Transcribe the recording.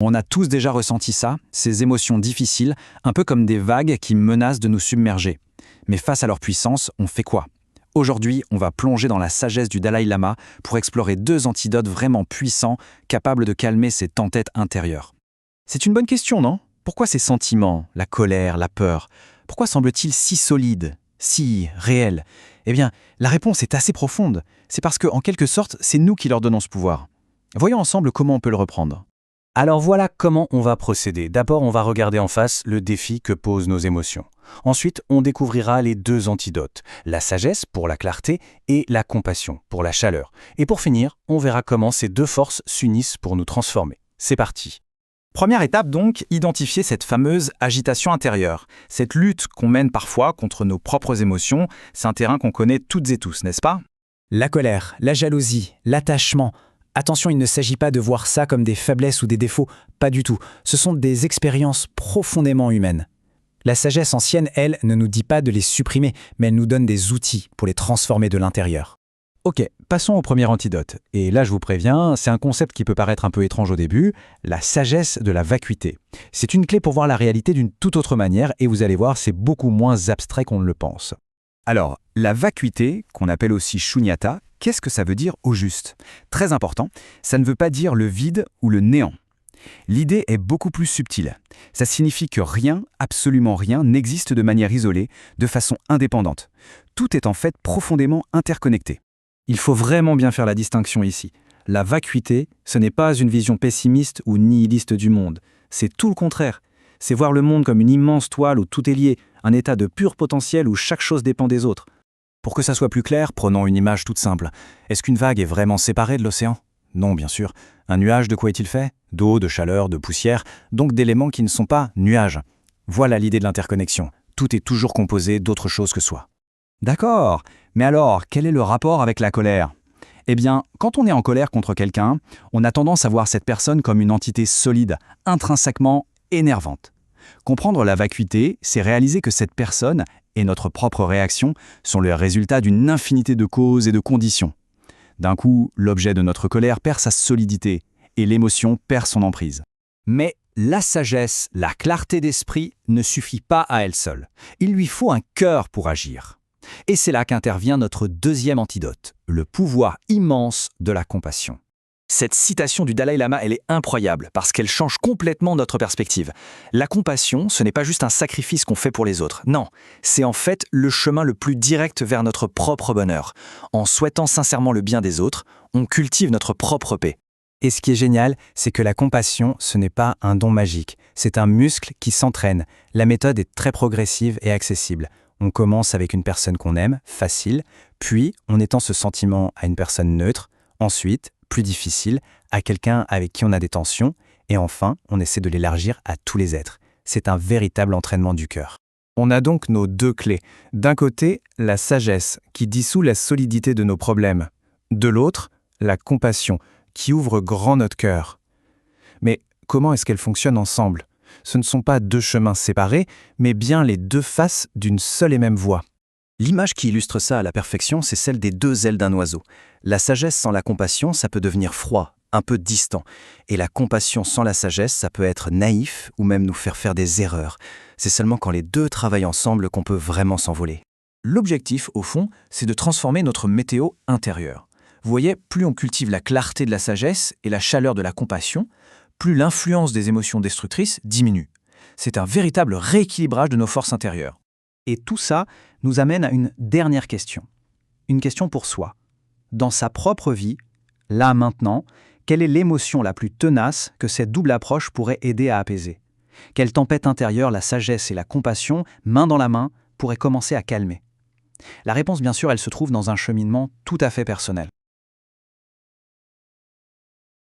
On a tous déjà ressenti ça, ces émotions difficiles, un peu comme des vagues qui menacent de nous submerger. Mais face à leur puissance, on fait quoi? Aujourd'hui, on va plonger dans la sagesse du Dalai Lama pour explorer 2 antidotes vraiment puissants, capables de calmer ces tempêtes intérieures. C'est une bonne question, non? Pourquoi ces sentiments, la colère, la peur, pourquoi semblent-ils si solides, si réels? Eh bien, la réponse est assez profonde. C'est parce que, en quelque sorte, c'est nous qui leur donnons ce pouvoir. Voyons ensemble comment on peut le reprendre. Alors voilà comment on va procéder. D'abord, on va regarder en face le défi que posent nos émotions. Ensuite, on découvrira les 2 antidotes, la sagesse pour la clarté et la compassion pour la chaleur. Et pour finir, on verra comment ces 2 forces s'unissent pour nous transformer. C'est parti. Première étape donc, identifier cette fameuse agitation intérieure. Cette lutte qu'on mène parfois contre nos propres émotions, c'est un terrain qu'on connaît toutes et tous, n'est-ce pas? La colère, la jalousie, l'attachement. Attention, il ne s'agit pas de voir ça comme des faiblesses ou des défauts, pas du tout. Ce sont des expériences profondément humaines. La sagesse ancienne, elle, ne nous dit pas de les supprimer, mais elle nous donne des outils pour les transformer de l'intérieur. Ok, passons au premier antidote. Et là, je vous préviens, c'est un concept qui peut paraître un peu étrange au début, la sagesse de la vacuité. C'est une clé pour voir la réalité d'une toute autre manière, et vous allez voir, c'est beaucoup moins abstrait qu'on ne le pense. Alors, la vacuité, qu'on appelle aussi shunyata, qu'est-ce que ça veut dire au juste? Très important, ça ne veut pas dire le vide ou le néant. L'idée est beaucoup plus subtile. Ça signifie que rien, absolument rien, n'existe de manière isolée, de façon indépendante. Tout est en fait profondément interconnecté. Il faut vraiment bien faire la distinction ici. La vacuité, ce n'est pas une vision pessimiste ou nihiliste du monde. C'est tout le contraire. C'est voir le monde comme une immense toile où tout est lié, un état de pur potentiel où chaque chose dépend des autres. Pour que ça soit plus clair, prenons une image toute simple. Est-ce qu'une vague est vraiment séparée de l'océan? Non, bien sûr. Un nuage, de quoi est-il fait? D'eau, de chaleur, de poussière, donc d'éléments qui ne sont pas nuages. Voilà l'idée de l'interconnexion. Tout est toujours composé d'autre chose que soi. D'accord, mais alors, quel est le rapport avec la colère? Eh bien, quand on est en colère contre quelqu'un, on a tendance à voir cette personne comme une entité solide, intrinsèquement énervante. Comprendre la vacuité, c'est réaliser que cette personne et notre propre réaction sont le résultat d'une infinité de causes et de conditions. D'un coup, l'objet de notre colère perd sa solidité et l'émotion perd son emprise. Mais la sagesse, la clarté d'esprit ne suffit pas à elle seule. Il lui faut un cœur pour agir. Et c'est là qu'intervient notre deuxième antidote, le pouvoir immense de la compassion. Cette citation du Dalai Lama, elle est incroyable parce qu'elle change complètement notre perspective. La compassion, ce n'est pas juste un sacrifice qu'on fait pour les autres. Non, c'est en fait le chemin le plus direct vers notre propre bonheur. En souhaitant sincèrement le bien des autres, on cultive notre propre paix. Et ce qui est génial, c'est que la compassion, ce n'est pas un don magique. C'est un muscle qui s'entraîne. La méthode est très progressive et accessible. On commence avec une personne qu'on aime, facile, puis on étend ce sentiment à une personne neutre, ensuite, plus difficile, à quelqu'un avec qui on a des tensions, et enfin, on essaie de l'élargir à tous les êtres. C'est un véritable entraînement du cœur. On a donc nos 2 clés. D'un côté, la sagesse, qui dissout la solidité de nos problèmes. De l'autre, la compassion, qui ouvre grand notre cœur. Mais comment est-ce qu'elles fonctionnent ensemble? Ce ne sont pas 2 chemins séparés, mais bien les 2 faces d'une seule et même voie. L'image qui illustre ça à la perfection, c'est celle des 2 ailes d'un oiseau. La sagesse sans la compassion, ça peut devenir froid, un peu distant. Et la compassion sans la sagesse, ça peut être naïf ou même nous faire des erreurs. C'est seulement quand les 2 travaillent ensemble qu'on peut vraiment s'envoler. L'objectif, au fond, c'est de transformer notre météo intérieure. Vous voyez, plus on cultive la clarté de la sagesse et la chaleur de la compassion, plus l'influence des émotions destructrices diminue. C'est un véritable rééquilibrage de nos forces intérieures. Et tout ça nous amène à une dernière question. Une question pour soi. Dans sa propre vie, là maintenant, quelle est l'émotion la plus tenace que cette double approche pourrait aider à apaiser? Quelle tempête intérieure la sagesse et la compassion, main dans la main, pourraient commencer à calmer? La réponse, bien sûr, elle se trouve dans un cheminement tout à fait personnel.